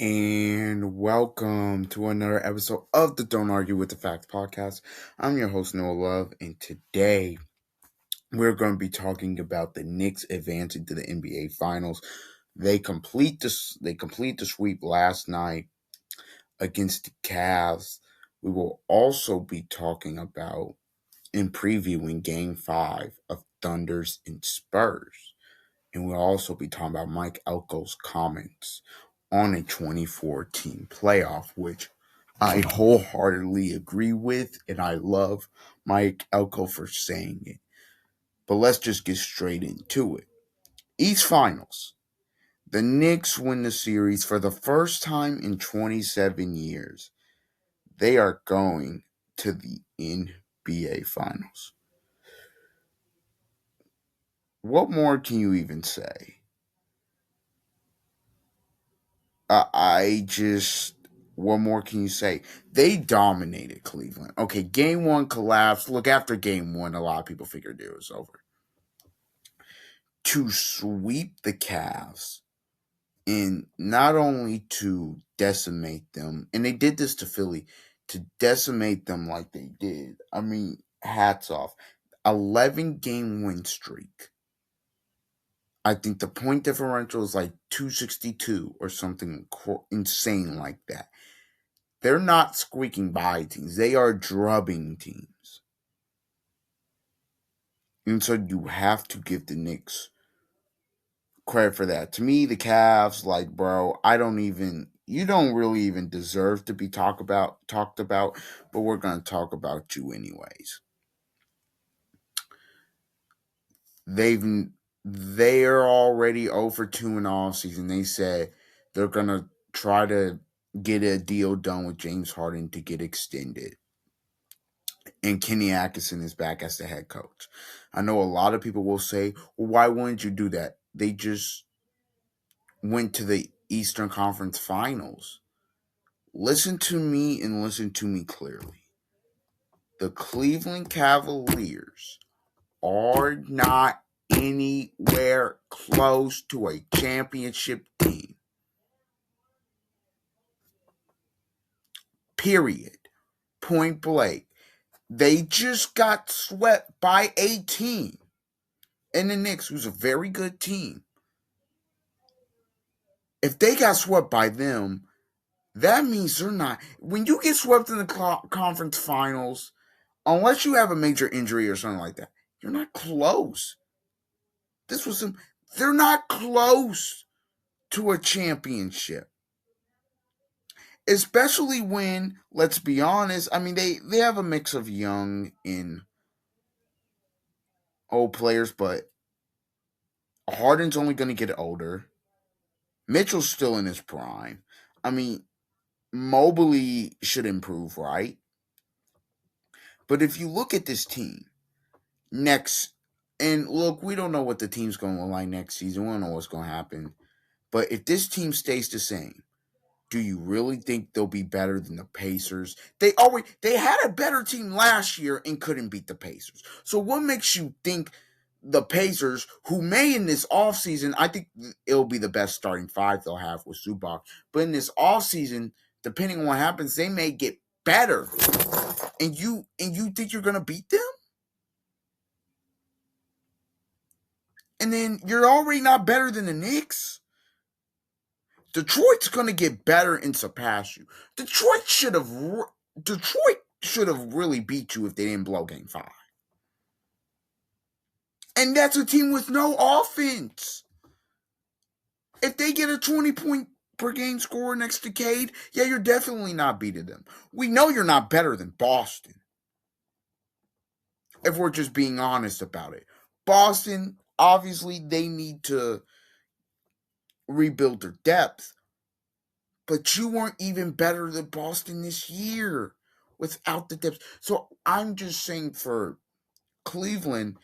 And welcome to another episode of the Don't Argue with the Facts podcast. I'm your host, Noah Love, and today we're going to be talking about the Knicks advancing to the NBA Finals. They complete the sweep last night against the Cavs. We will also be talking about and previewing Game 5 of Thunders and Spurs. And we'll also be talking about Mike Elko's comments on a 2014 playoff, which I wholeheartedly agree with, and I love Mike Elko for saying it. But let's just get straight into it. East Finals. The Knicks win the series for the first time in 27 years. They are going to the NBA Finals. What more can you even say? I just, what more can you say? They dominated Cleveland. Okay, game one collapsed. Look, after game one, a lot of people figured it was over. To sweep the Cavs and not only to decimate them, and they did this to Philly, to decimate them like they did. I mean, hats off. 11 game win streak. I think the point differential is like 262 or something insane like that. They're not squeaking by teams. They are drubbing teams. And so you have to give the Knicks credit for that. To me, the Cavs, like, bro, you don't really even deserve to be talked about, but we're gonna talk about you anyways. They've they're already over 2 in all season. They said they're gonna try to get a deal done with James Harden to get extended. And Kenny Atkinson is back as the head coach. I know a lot of people will say, well, why wouldn't you do that? They just went to the Eastern Conference Finals. Listen to me and listen to me clearly. The Cleveland Cavaliers are not anywhere close to a championship team. Period. Point blank. They just got swept by a team. And the Knicks, who's a very good team. If they got swept by them, that means they're not. When you get swept in the conference finals, unless you have a major injury or something like that, you're not close. This was some. They're not close to a championship, especially when, let's be honest. I mean, they have a mix of young and old players, but Harden's only going to get older. Mitchell's still in his prime. I mean, Mobley should improve, right? But if you look at this team next, and look, we don't know what the team's going to look like next season. We don't know what's going to happen. But if this team stays the same, do you really think they'll be better than the Pacers? They had a better team last year and couldn't beat the Pacers. So what makes you think the Pacers, who may in this offseason, I think it'll be the best starting five they'll have with Zubac, but in this offseason, depending on what happens, they may get better. And you think you're gonna beat them? And then you're already not better than the Knicks. Detroit's gonna get better and surpass you. Detroit should have really beat you if they didn't blow Game 5. And that's a team with no offense. If they get a 20-point per game score next decade, yeah, you're definitely not beating them. We know you're not better than Boston. If we're just being honest about it. Boston, obviously, they need to rebuild their depth. But you weren't even better than Boston this year without the depth. So I'm just saying for Cleveland,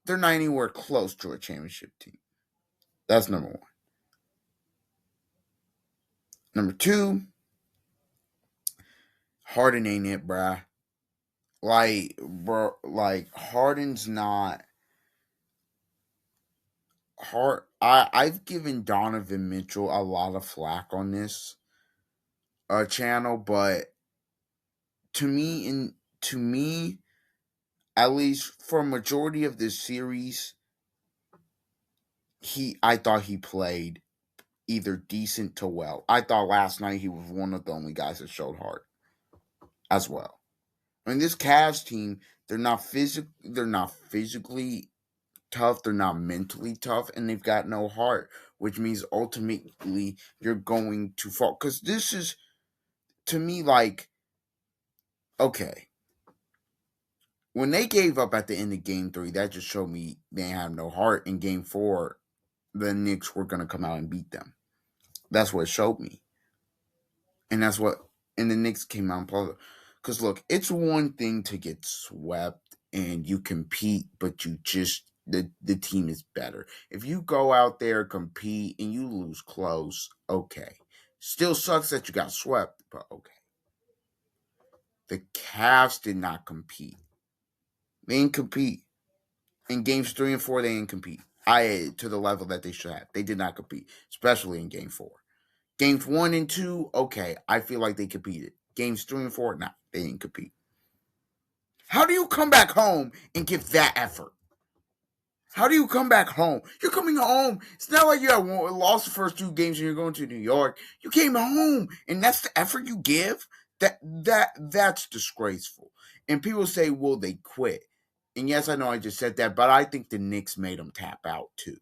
they're not anywhere close to a championship team. That's number one. Number two, Harden ain't it, bruh. Harden's not hard. I've given Donovan Mitchell a lot of flack on this. channel, but to me, at least for a majority of this series, I thought he played either decent to well. I thought last night he was one of the only guys that showed heart as well. I mean, this Cavs team, they're not physically tough, they're not mentally tough, and they've got no heart, which means ultimately you're going to fall. Because this is, to me, like, okay, when they gave up at the end of game three, that just showed me they have no heart. In game four, the Knicks were going to come out and beat them. That's what it showed me. And that's what, and the Knicks came out and played. Because look, it's one thing to get swept and you compete, but the team is better. If you go out there, compete, and you lose close, okay. Still sucks that you got swept, but okay. The Cavs did not compete. They didn't compete. In games three and four, they didn't compete. To the level that they should have. They did not compete, especially in game four. Games one and two, okay, I feel like they competed. Games three and four, nah, they didn't compete. How do you come back home and give that effort? How do you come back home? You're coming home. It's not like you have lost the first two games and you're going to New York. You came home, and that's the effort you give. That's disgraceful. And people say, "Well, they quit." And yes, I know I just said that, but I think the Knicks made them tap out too.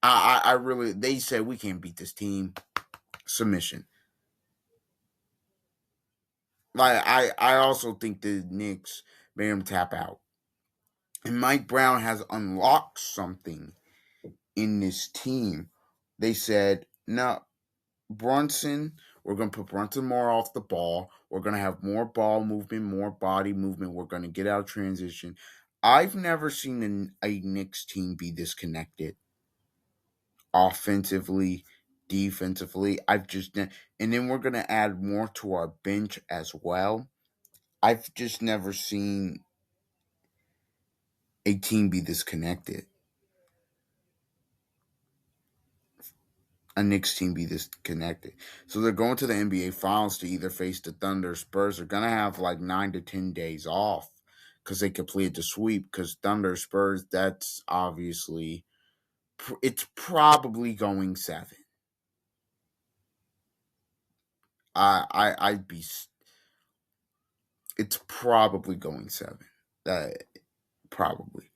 I really. They said we can't beat this team. Submission. Like I also think the Knicks made them tap out. And Mike Brown has unlocked something in this team. They said, no, Brunson, we're going to put Brunson more off the ball. We're going to have more ball movement, more body movement. We're going to get out of transition. I've never seen a Knicks team be disconnected offensively, defensively. And then we're going to add more to our bench as well. I've just never seen a team be disconnected. A Knicks team be disconnected. So they're going to the NBA Finals to either face the Thunder. Spurs are gonna have like 9 to 10 days off because they completed the sweep. Because Thunder Spurs, that's obviously it's probably going seven. I'd be. It's probably going seven. Uh, probably.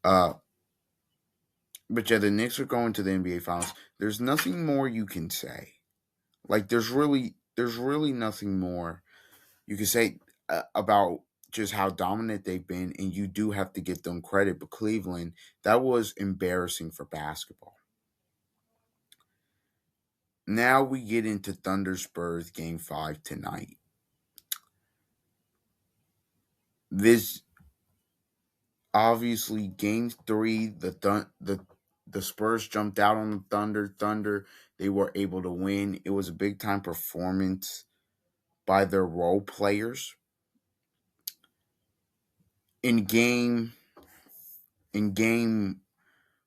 Uh, but yeah, the Knicks are going to the NBA Finals. There's nothing more you can say. Like there's really nothing more you can say about just how dominant they've been, and you do have to give them credit. But Cleveland, that was embarrassing for basketball. Now we get into Thunder Spurs game 5 tonight. This obviously game 3, the Spurs jumped out on the Thunder. Thunder, they were able to win. It was a big time performance by their role players. In game in game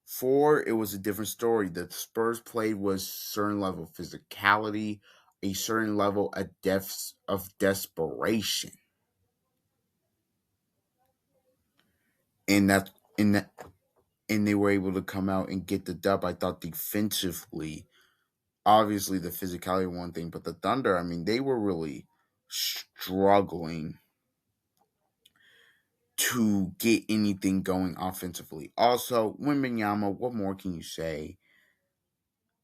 4, it was a different story. The Spurs played was certain level of physicality, a certain level of depth of desperation, and that and that and they were able to come out and get the dub. I thought defensively, obviously the physicality one thing, but the Thunder, I mean, they were really struggling to get anything going offensively. Also, Wembanyama, what more can you say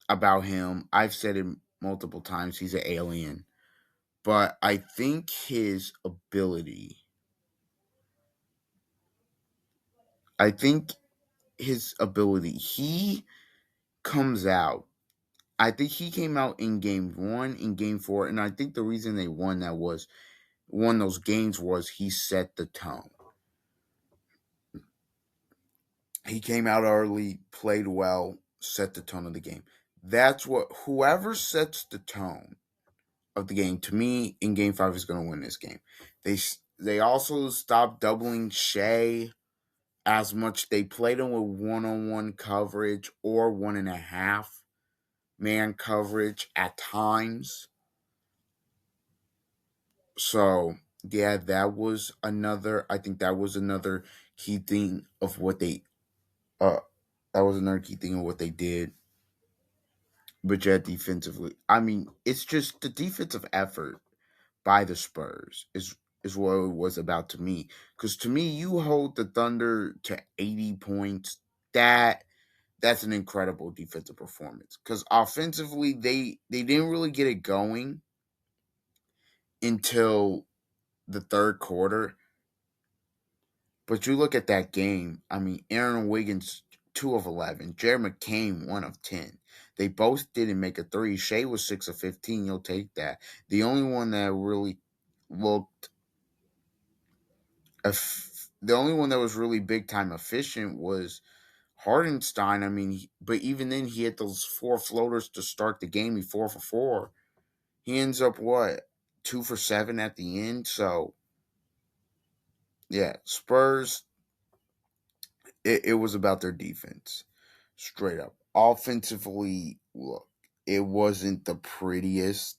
about him? I've said it multiple times. He's an alien. But I think I think his ability, he comes out. I think he came out in game 1, in game 4, and I think the reason they won those games was he set the tone. He came out early, played well, set the tone of the game. That's what whoever sets the tone of the game, to me, in game 5 is going to win this game. They also stopped doubling Shea as much. They played him with one-on-one coverage or 1.5 man coverage at times. So yeah, that was another. I think that was another key thing of what they. Uh, that was another key thing of what they did. But yeah, defensively, I mean, it's just the defensive effort by the Spurs is what it was about to me. Because to me, you hold the Thunder to 80 points. That's an incredible defensive performance. Because offensively, they didn't really get it going until the third quarter. But you look at that game. I mean, Aaron Wiggins 2 of 11, Jared McCain 1 of 10. They both didn't make a three. Shea was 6 of 15. You'll take that. The only one that really looked the only one that was really big time efficient was Hardenstein. I mean, but even then, he had those four floaters to start the game. He 4 for 4. He ends up what 2 for 7 at the end. So yeah, Spurs. It was about their defense, straight up. Offensively, look, it wasn't the prettiest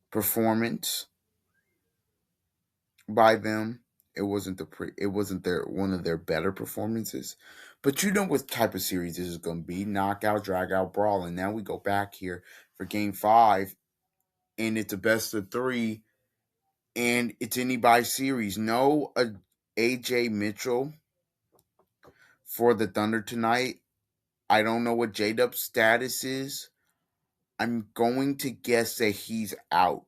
performance by them. It wasn't their one of their better performances. But you know what type of series this is going to be: knockout, drag out, brawl. And now we go back here for Game 5, and it's a best of three, and it's anybody's series. No, AJ Mitchell for the Thunder tonight. I don't know what J Dub's status is. I'm going to guess that he's out.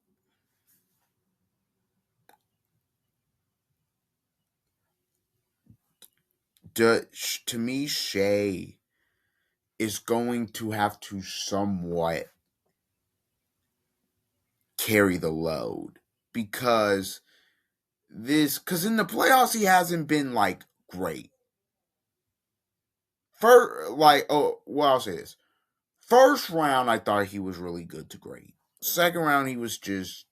To me, Shea is going to have to somewhat carry the load because in the playoffs he hasn't been like great. I'll say this: first round I thought he was really good to great. Second round he was just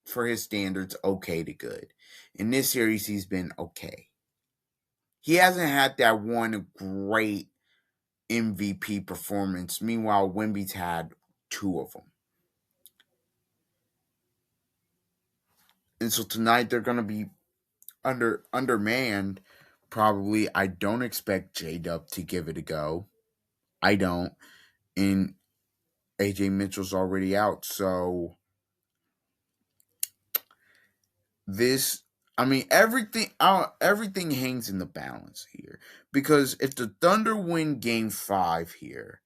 for his standards okay to good. In this series he's been okay. He hasn't had that one great MVP performance. Meanwhile, Wimby's had two of them. And so tonight they're going to be undermanned. Probably, I don't expect J Dub to give it a go. I don't, and AJ Mitchell's already out. So this, I mean, everything hangs in the balance here because if the Thunder win Game 5 here,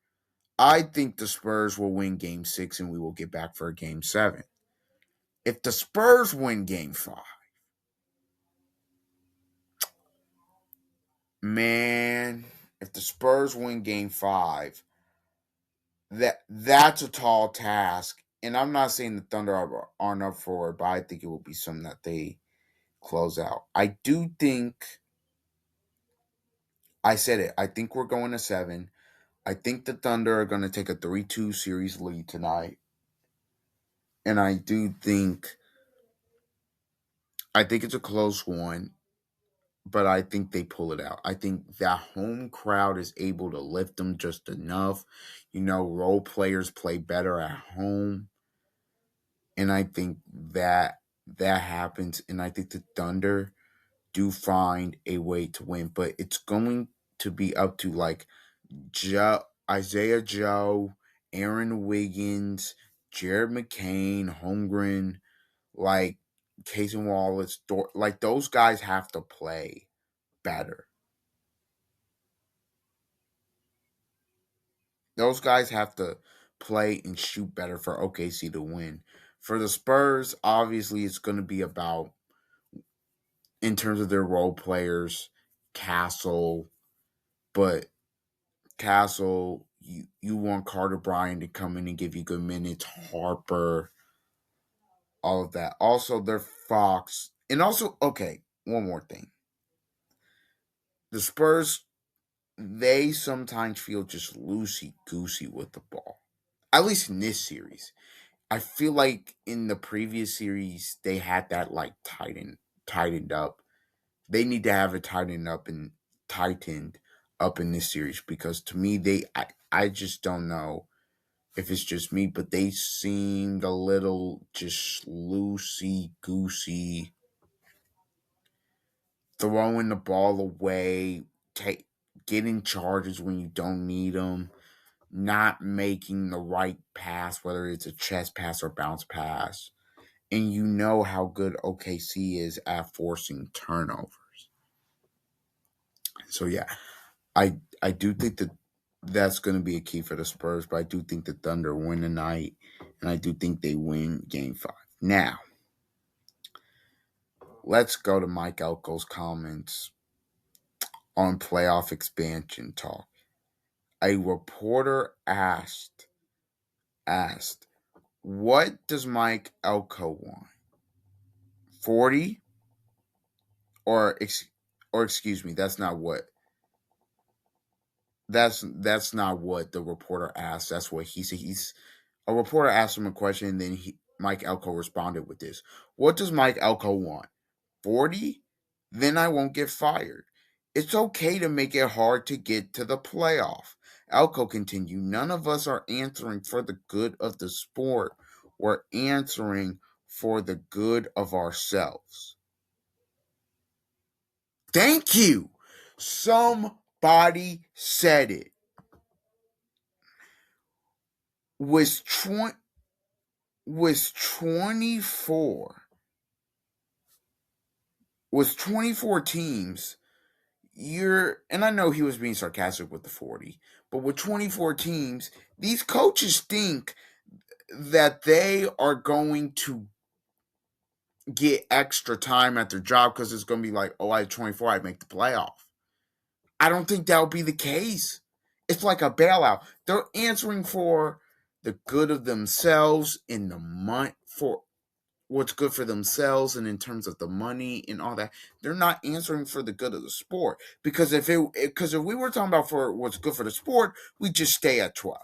I think the Spurs will win Game 6 and we will get back for a Game 7. If the Spurs win Game 5, man, if the Spurs win Game 5, that's a tall task. And I'm not saying the Thunder aren't up for it, but I think it will be something that they close out. I do think I said it. I think we're going to 7. I think the Thunder are going to take a 3-2 series lead tonight. And I think it's a close one, but I think they pull it out. I think that home crowd is able to lift them just enough. Role players play better at home, and I think that happens. And I think the Thunder do find a way to win, but it's going to be up to like Isaiah Joe, Aaron Wiggins, Jared McCain, Holmgren, like Casey Wallace, like those guys have to play better. Those guys have to play and shoot better for OKC to win. For the Spurs, obviously, it's going to be about, in terms of their role players, Castle. But Castle, you want Carter Bryant to come in and give you good minutes, Harper, all of that. Also, their Fox. And also, okay, one more thing. The Spurs, they sometimes feel just loosey goosey with the ball. At least in this series. I feel like in the previous series they had that like tightened up. They need to have it tightened up in this series because to me I just don't know if it's just me, but they seemed a little just loosey goosey, throwing the ball away, getting charges when you don't need them, not making the right pass, whether it's a chest pass or bounce pass. And you know how good OKC is at forcing turnovers. So yeah, I do think that that's going to be a key for the Spurs, but I do think the Thunder win tonight, and I do think they win Game 5. Now, let's go to Mike Elko's comments on playoff expansion talk. A reporter asked, what does Mike Elko want? 40? Or excuse me, that's not what the reporter asked. That's what he said. A reporter asked him a question, and then Mike Elko responded with this. What does Mike Elko want? 40? Then I won't get fired. It's okay to make it hard to get to the playoff. Elko continued, none of us are answering for the good of the sport. We're answering for the good of ourselves. Thank you. Somebody said it. Was 24 was 24 teams. And I know he was being sarcastic with the 40, but with 24 teams, these coaches think that they are going to get extra time at their job because it's going to be like, oh, I had 24, I'd make the playoff. I don't think that'll be the case. It's like a bailout. They're answering for the good of themselves in the month, for what's good for themselves and in terms of the money and all that. They're not answering for the good of the sport, because if we were talking about for what's good for the sport, we just stay at 12.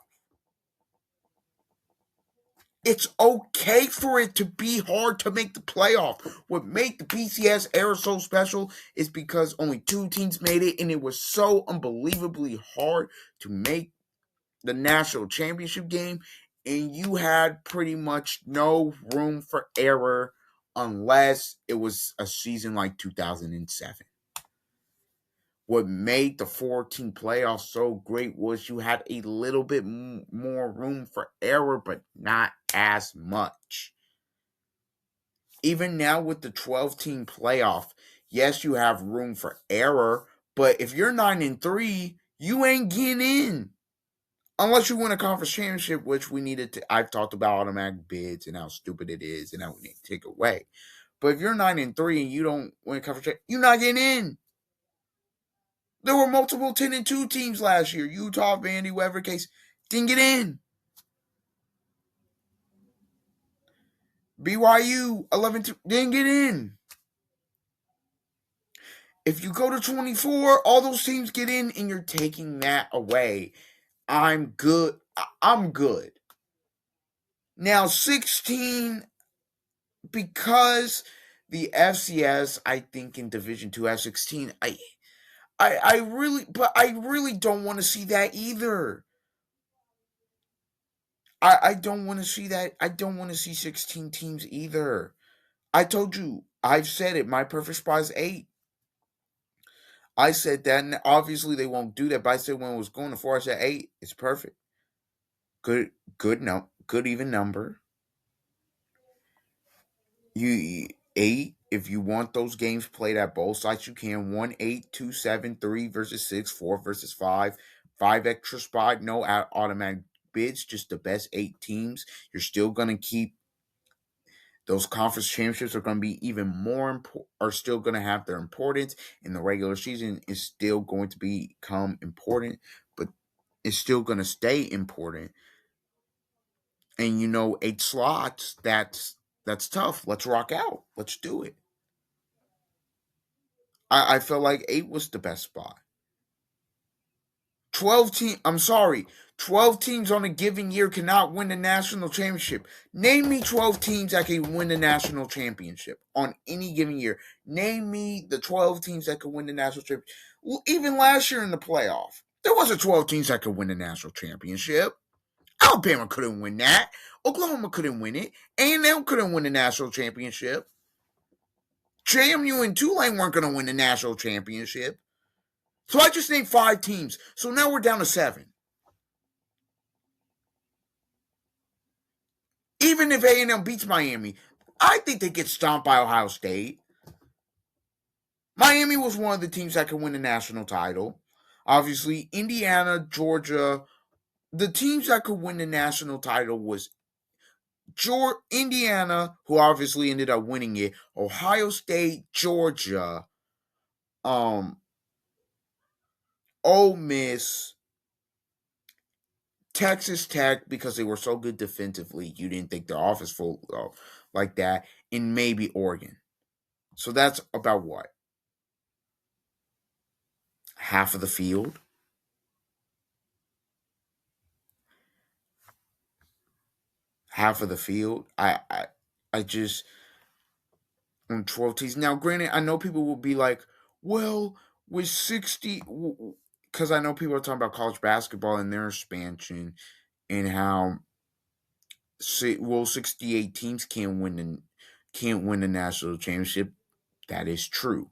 It's okay for it to be hard to make the playoff. What made the BCS era so special is because only 2 teams made it, and it was so unbelievably hard to make the national championship game, and you had pretty much no room for error unless it was a season like 2007. What made the 14 playoffs so great was you had a little bit more room for error, but not as much. Even now with the 12-team playoff, yes, you have room for error, but if you're 9-3, you ain't getting in. Unless you win a conference championship, which we needed to. I've talked about automatic bids and how stupid it is and how we need to take away. But if you're 9-3 and you don't win a conference championship, you're not getting in. There were multiple 10-2 teams last year. Utah, Vandy, whatever case, didn't get in. BYU 11-2 didn't get in. If you go to 24, all those teams get in, and you're taking that away. I'm good. I'm good. Now 16, because the FCS, I think in Division 2 have 16. I really don't want to see that either. I don't want to see that. I don't want to see 16 teams either. I told you, I've said it. My perfect spot is 8. I said that, and obviously they won't do that. But I said when it was going to 4, I said 8. It's perfect. Good even number. You 8. If you want those games played at both sites, you can. 1-8, 2-7, 3 versus 6, 4 versus 5, 5 extra spot, no automatic bids, just the best 8 teams. You're still gonna keep those conference championships are going to be even more are still going to have their importance, and the regular season is still going to become important, but it's still going to stay important. And 8 slots, that's tough. Let's rock out. Let's do it. I felt like 8 was the best spot. 12 teams on a given year cannot win the national championship. Name me 12 teams that can win the national championship on any given year. Name me the 12 teams that could win the national championship. Well, even last year in the playoff, there wasn't 12 teams that could win the national championship. Alabama couldn't win that. Oklahoma couldn't win it. A&M couldn't win the national championship. JMU and Tulane weren't going to win the national championship. So I just named 5 teams. So now we're down to 7. Even if A&M beats Miami, I think they get stomped by Ohio State. Miami was one of the teams that could win the national title. Obviously, Indiana, Georgia, the teams that could win the national title was Indiana, who obviously ended up winning it, Ohio State, Georgia, Ole Miss, Texas Tech, because they were so good defensively, you didn't think their offense full like that, and maybe Oregon. So that's about what? Half of the field? Half of the field? I just on 12 teams. Now, granted, I know people will be like, well, with 60, because I know people are talking about college basketball and their expansion and how 68 teams can't win the national championship. That is true.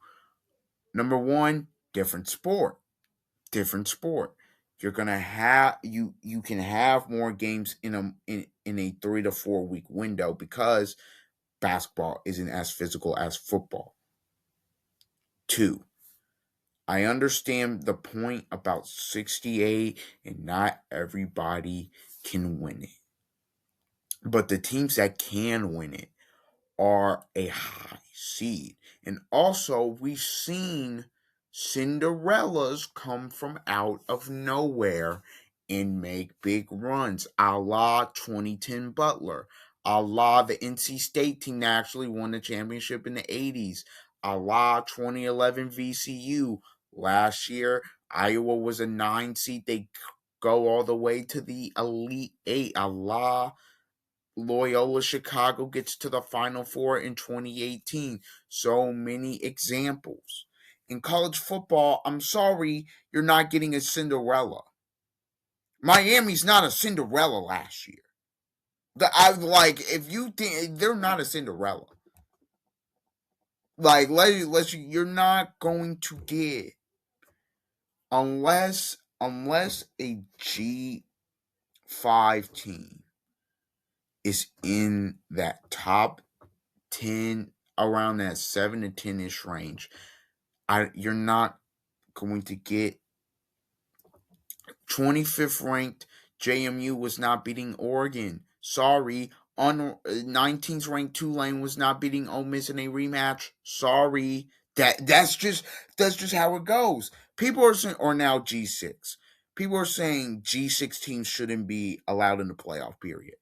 Number one, different sport. Different sport. You're gonna have you can have more games in a 3 to 4 week window because basketball isn't as physical as football. 2, I understand the point about 68 and not everybody can win it. But the teams that can win it are a high seed. And also, we've seen Cinderellas come from out of nowhere and make big runs, a la 2010 Butler, a la the NC State team that actually won the championship in the 80s, a la 2011 VCU. Last year, Iowa was a 9 seed. They go all the way to the Elite 8, a la Loyola Chicago gets to the Final Four in 2018. So many examples. In college football, I'm sorry, you're not getting a Cinderella. Miami's not a Cinderella last year. I like if you think they're not a Cinderella. Like let's you're not going to get unless a G5 team is in that top 10, around that 7 to 10-ish range. You're not going to get 25th ranked JMU was not beating Oregon. Sorry. 19th ranked Tulane was not beating Ole Miss in a rematch. Sorry. That's just how it goes. People are saying, or now G6. People are saying G6 teams shouldn't be allowed in the playoff period.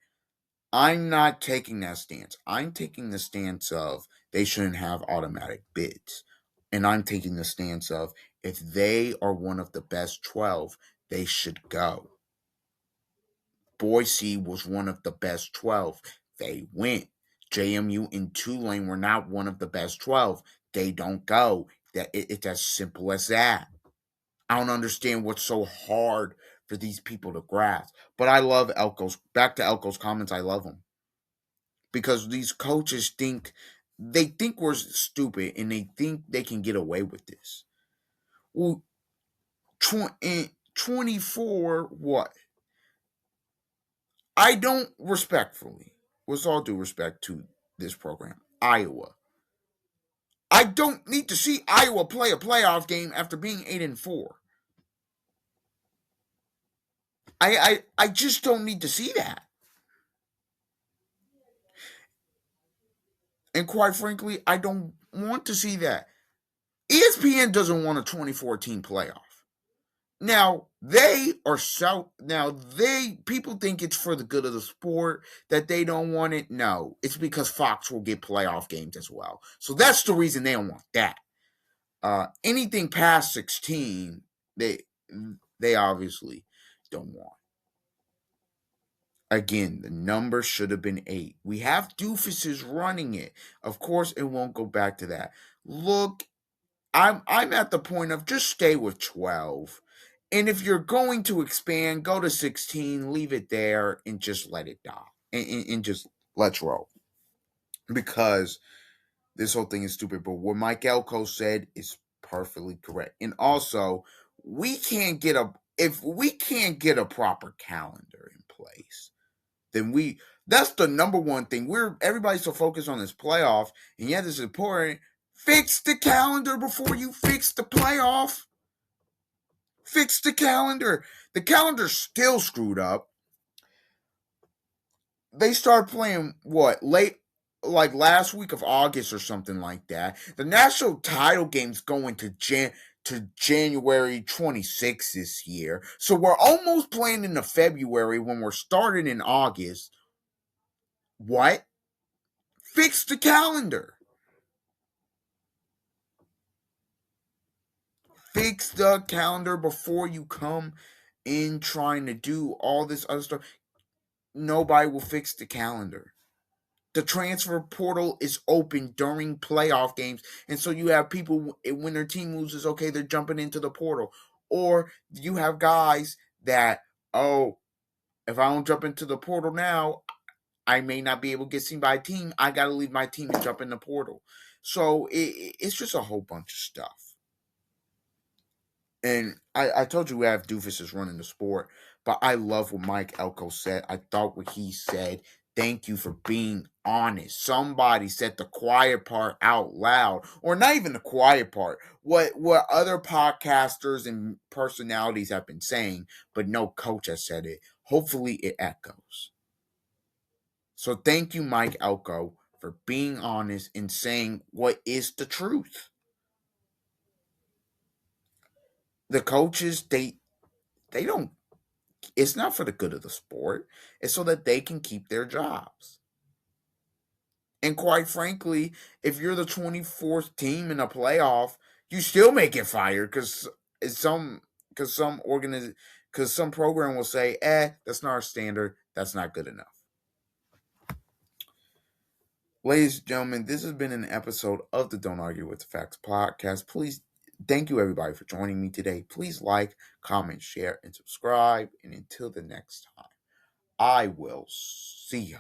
I'm not taking that stance. I'm taking the stance of they shouldn't have automatic bids. And I'm taking the stance of if they are one of the best 12, they should go. Boise was one of the best 12. They went. JMU and Tulane were not one of the best 12. They don't go. It's as simple as that. I don't understand what's so hard for these people to grasp. But I love Elko's. Back to Elko's comments, I love them. Because these coaches think we're stupid and they think they can get away with this. Well, 24, what? I don't respectfully, with all due respect to this program, Iowa. I don't need to see Iowa play a playoff game after being 8-4. I just don't need to see that. And quite frankly, I don't want to see that. ESPN doesn't want a 2014 playoff. Now people think it's for the good of the sport that they don't want it. No, it's because Fox will get playoff games as well. So that's the reason they don't want that. Anything past 16, they obviously don't want. Again, the number should have been 8. We have doofuses running it. Of course, it won't go back to that. Look, I'm at the point of just stay with 12. And if you're going to expand, go to 16, leave it there, and just let it die. And just let's roll. Because this whole thing is stupid. But what Mike Elko said is perfectly correct. And also, we can't get a if we can't get a proper calendar in place, then that's the number one thing. Everybody's so focused on this playoff, and yet this is important. Fix the calendar before you fix the playoff. Fix the calendar. The calendar's still screwed up. They start playing what late, like last week of August or something like that. The national title game's going to January 26th this year. So we're almost playing into February when we're starting in August. What? Fix the calendar. Fix the calendar before you come in trying to do all this other stuff. Nobody will fix the calendar. The transfer portal is open during playoff games, and so you have people when their team loses, okay, they're jumping into the portal, or you have guys that, oh, if I don't jump into the portal now, I may not be able to get seen by a team. I got to leave my team and jump in the portal. So it's just a whole bunch of stuff. And I told you we have doofuses running the sport, but I love what Mike Elko said. I thought what he said. Thank you for being honest. Somebody said the quiet part out loud, or not even the quiet part. What other podcasters and personalities have been saying, but no coach has said it. Hopefully, it echoes. So thank you, Mike Elko, for being honest and saying what is the truth. The coaches, they don't it's not for the good of the sport. It's so that they can keep their jobs. And quite frankly, if you're the 24th team in a playoff, you still may get fired because some program will say, that's not our standard. That's not good enough. Ladies and gentlemen, this has been an episode of the Don't Argue with the Facts podcast. Please, thank you everybody for joining me today. Please like, comment, share, and subscribe. And until the next time, I will see ya.